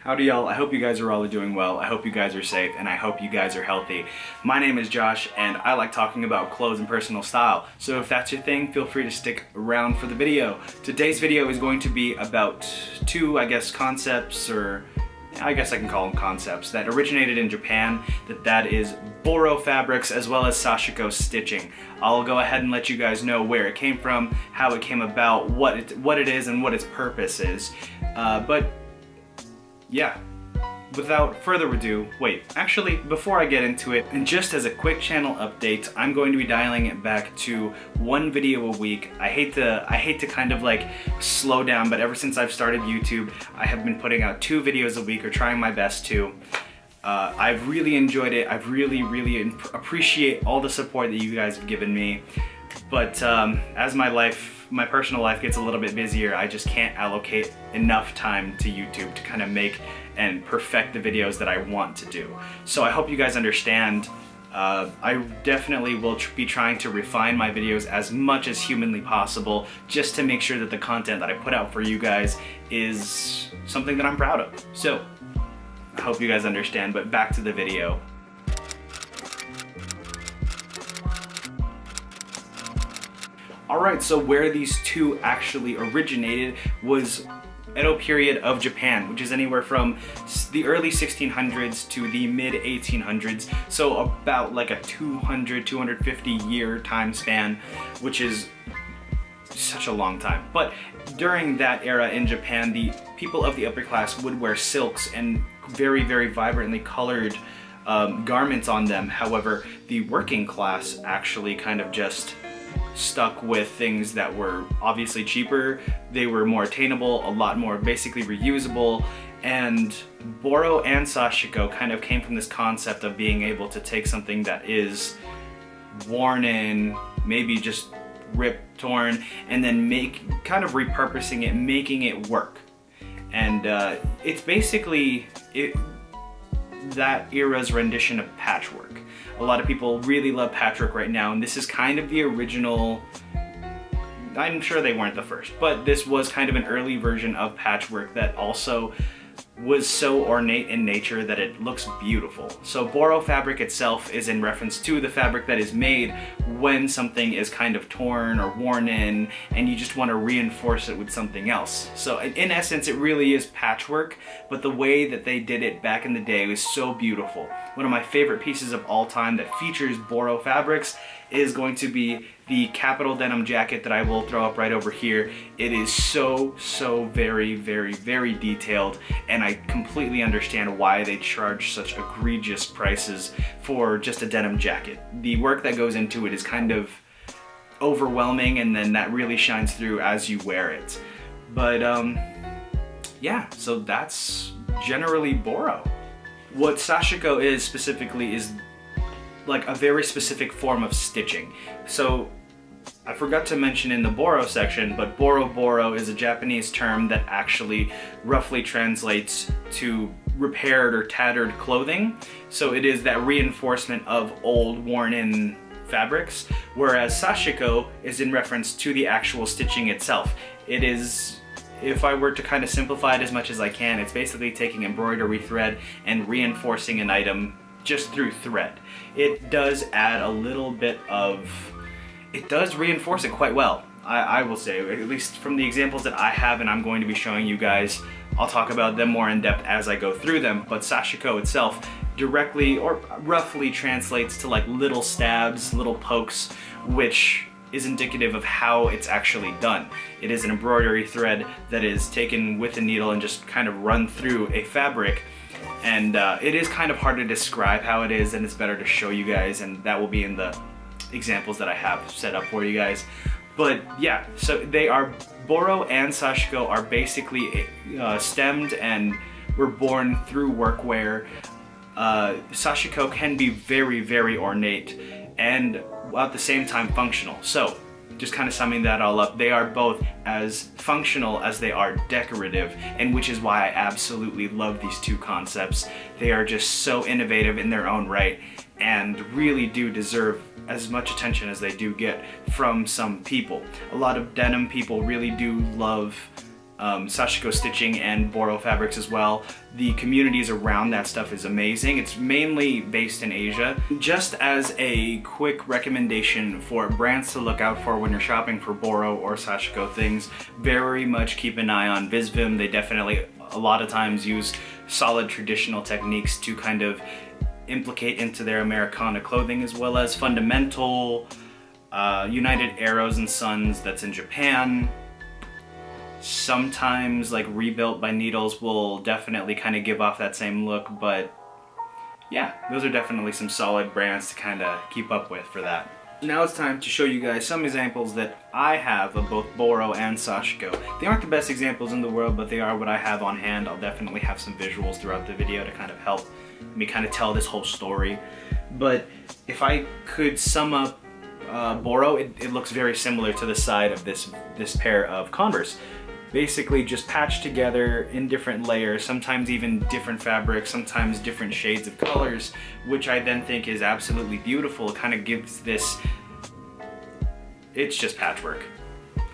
Howdy y'all, I hope you guys are all doing well, I hope you guys are safe, and I hope you guys are healthy. My name is Josh, and I like talking about clothes and personal style, so if that's your thing, feel free to stick around for the video. Today's video is going to be about two, concepts, or I guess I can call them concepts, that originated in Japan, that is Boro fabrics as well as Sashiko stitching. I'll go ahead and let you guys know where it came from, how it came about, what it is, and what its purpose is. But yeah, without further ado, actually, before I get into it, and just as a quick channel update, I'm going to be dialing it back to one video a week. I hate to kind of like slow down, but ever since I've started YouTube, I have been putting out 2 videos a week, or trying my best to. I've really enjoyed it. I've really appreciate all the support that you guys have given me. But as my personal life gets a little bit busier, I just can't allocate enough time to YouTube to kind of make and perfect the videos that I want to do. So I hope you guys understand. I definitely will be trying to refine my videos as much as humanly possible, just to make sure that the content that I put out for you guys is something that I'm proud of. So I hope you guys understand, but back to the video. Alright, so where these two actually originated was Edo period of Japan, which is anywhere from the early 1600s to the mid 1800s, so about like a 250 year time span, which is such a long time. But during that era in Japan, the people of the upper class would wear silks and very vibrantly colored garments on them. However, the working class actually kind of just stuck with things that were obviously cheaper, they were more attainable, a lot more basically reusable, and Boro and Sashiko kind of came from this concept of being able to take something that is worn in, maybe just ripped, torn, and then kind of repurposing it, making it work. And it's basically that era's rendition of patchwork. A lot of people really love patchwork right now, and this is kind of the original. I'm sure they weren't the first, but this was kind of an early version of patchwork that also was so ornate in nature that it looks beautiful. So Boro fabric itself is in reference to the fabric that is made when something is kind of torn or worn in and you just want to reinforce it with something else. So in essence, it really is patchwork, but the way that they did it back in the day was so beautiful. One of my favorite pieces of all time that features Boro fabrics is going to be the Kapital denim jacket that I will throw up right over here. It is so very detailed, and I completely understand why they charge such egregious prices for just a denim jacket. The work that goes into it is kind of overwhelming, and then that really shines through as you wear it. But yeah, so that's generally Boro. What Sashiko is specifically is like a very specific form of stitching. So I forgot to mention in the Boro section, but Boro is a Japanese term that actually roughly translates to repaired or tattered clothing. So it is that reinforcement of old, worn-in fabrics, whereas Sashiko is in reference to the actual stitching itself. It is, if I were to kind of simplify it as much as I can, it's basically taking embroidery thread and reinforcing an item just through thread. It does add a little bit of, it does reinforce it quite well, I will say, at least from the examples that I have and I'm going to be showing you guys. I'll talk about them more in depth as I go through them, but Sashiko itself directly or roughly translates to like little stabs, little pokes, which is indicative of how it's actually done. It is an embroidery thread that is taken with a needle and just kind of run through a fabric. And it is kind of hard to describe how it is, and it's better to show you guys, and that will be in the examples that I have set up for you guys. But yeah, so they are, Boro and Sashiko are basically stemmed and were born through workwear. Sashiko can be very ornate and at the same time functional. So just kind of summing that all up, they are both as functional as they are decorative, and which is why I absolutely love these two concepts. They are just so innovative in their own right and really do deserve as much attention as they do get from some people. A lot of denim people really do love Sashiko stitching and Boro fabrics as well. The communities around that stuff is amazing. It's mainly based in Asia. Just as a quick recommendation for brands to look out for when you're shopping for Boro or Sashiko things, very much keep an eye on Visvim. They definitely a lot of times use solid traditional techniques to kind of implicate into their Americana clothing, as well as fundamental United Arrows and Sons that's in Japan. Sometimes like Rebuilt by Needles will definitely kind of give off that same look, but yeah, those are definitely some solid brands to kind of keep up with for that. Now it's time to show you guys some examples that I have of both Boro and Sashiko. They aren't the best examples in the world, but they are what I have on hand. I'll definitely have some visuals throughout the video to kind of help me kind of tell this whole story. But if I could sum up Boro, it looks very similar to the side of this pair of Converse. Basically just patched together in different layers, sometimes even different fabrics, sometimes different shades of colors, which I then think is absolutely beautiful. It kind of gives this, it's just patchwork.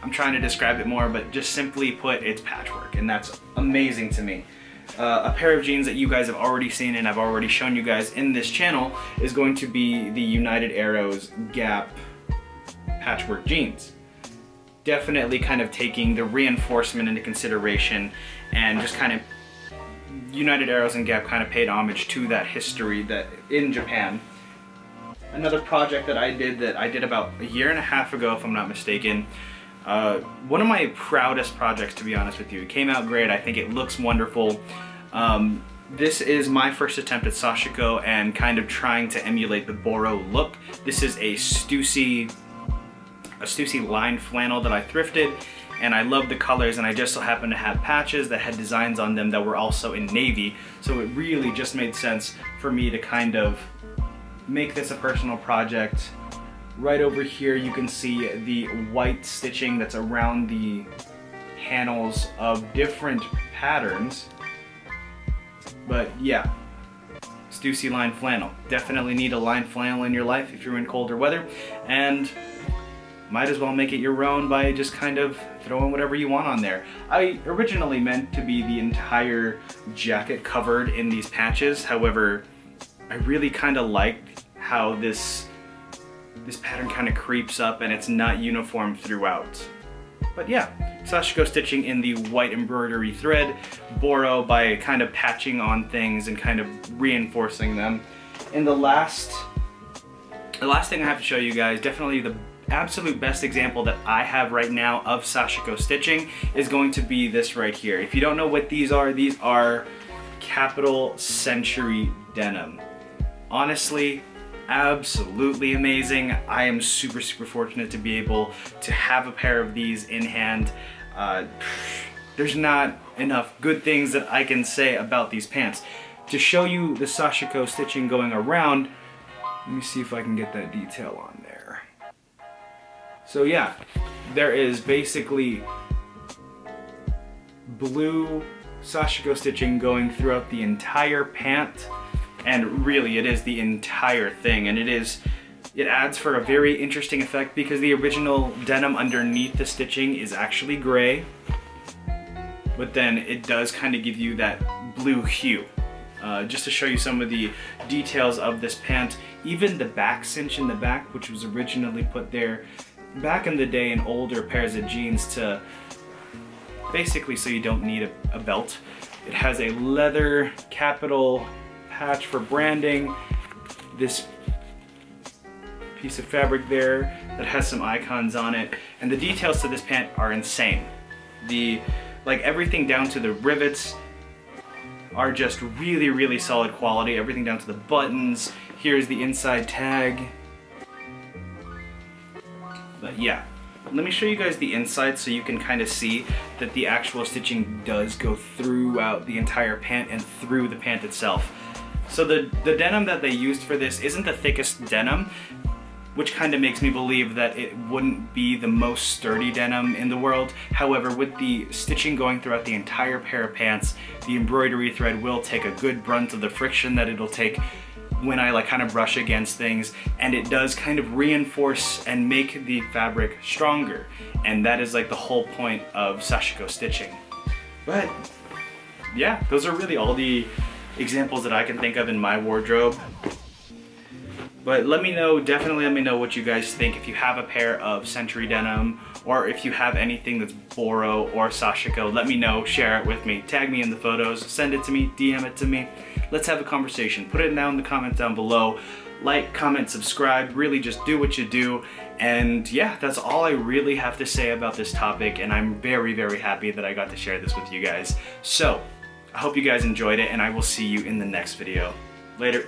I'm trying to describe it more, but just simply put, it's patchwork, and that's amazing to me. A pair of jeans that you guys have already seen and I've already shown you guys in this channel is going to be the United Arrows Gap patchwork jeans. Definitely kind of taking the reinforcement into consideration, and just kind of United Arrows and Gap kind of paid homage to that history that in Japan. Another project that I did about a year and a half ago, if I'm not mistaken. One of my proudest projects, to be honest with you. It came out great. I think it looks wonderful. This is my first attempt at Sashiko and kind of trying to emulate the Boro look. This is a Stussy lined flannel that I thrifted, and I love the colors, and I just so happened to have patches that had designs on them that were also in navy, so it really just made sense for me to kind of make this a personal project. Right over here you can see the white stitching that's around the panels of different patterns, but yeah, Stussy lined flannel. Definitely need a lined flannel in your life if you're in colder weather, and might as well make it your own by just kind of throwing whatever you want on there. I originally meant to be the entire jacket covered in these patches. However, I really kind of liked how this pattern kind of creeps up and it's not uniform throughout. But yeah, Sashiko stitching in the white embroidery thread, Boro by kind of patching on things and kind of reinforcing them. And the last thing I have to show you guys, definitely the absolute best example that I have right now of Sashiko stitching is going to be this right here. If you don't know what these are Kapital Century Denim. Honestly, absolutely amazing. I am super fortunate to be able to have a pair of these in hand. There's not enough good things that I can say about these pants. To show you the Sashiko stitching going around, let me see if I can get that detail on there. So yeah, there is basically blue Sashiko stitching going throughout the entire pant, and really it is the entire thing, and it adds for a very interesting effect because the original denim underneath the stitching is actually gray, but then it does kind of give you that blue hue. Just to show you some of the details of this pant, even the back cinch in the back, which was originally put there back in the day in older pairs of jeans to basically so you don't need a belt. It has a leather capital patch for branding. This piece of fabric there that has some icons on it, and the details to this pant are insane. Like everything down to the rivets are just really solid quality. Everything down to the buttons. Here's the inside tag. But yeah, let me show you guys the inside so you can kind of see that the actual stitching does go throughout the entire pant and through the pant itself. So the denim that they used for this isn't the thickest denim, which kind of makes me believe that it wouldn't be the most sturdy denim in the world. However, with the stitching going throughout the entire pair of pants, the embroidery thread will take a good brunt of the friction that it'll take when I like kind of brush against things, and it does kind of reinforce and make the fabric stronger. And that is like the whole point of Sashiko stitching. But yeah, those are really all the examples that I can think of in my wardrobe. But let me know, definitely let me know what you guys think. If you have a pair of Century Denim, or if you have anything that's Boro or Sashiko, let me know, share it with me. Tag me in the photos, send it to me, DM it to me. Let's have a conversation. Put it down in the comments down below. Like, comment, subscribe, really just do what you do. And yeah, that's all I really have to say about this topic, and I'm very, very happy that I got to share this with you guys. So, I hope you guys enjoyed it, and I will see you in the next video. Later.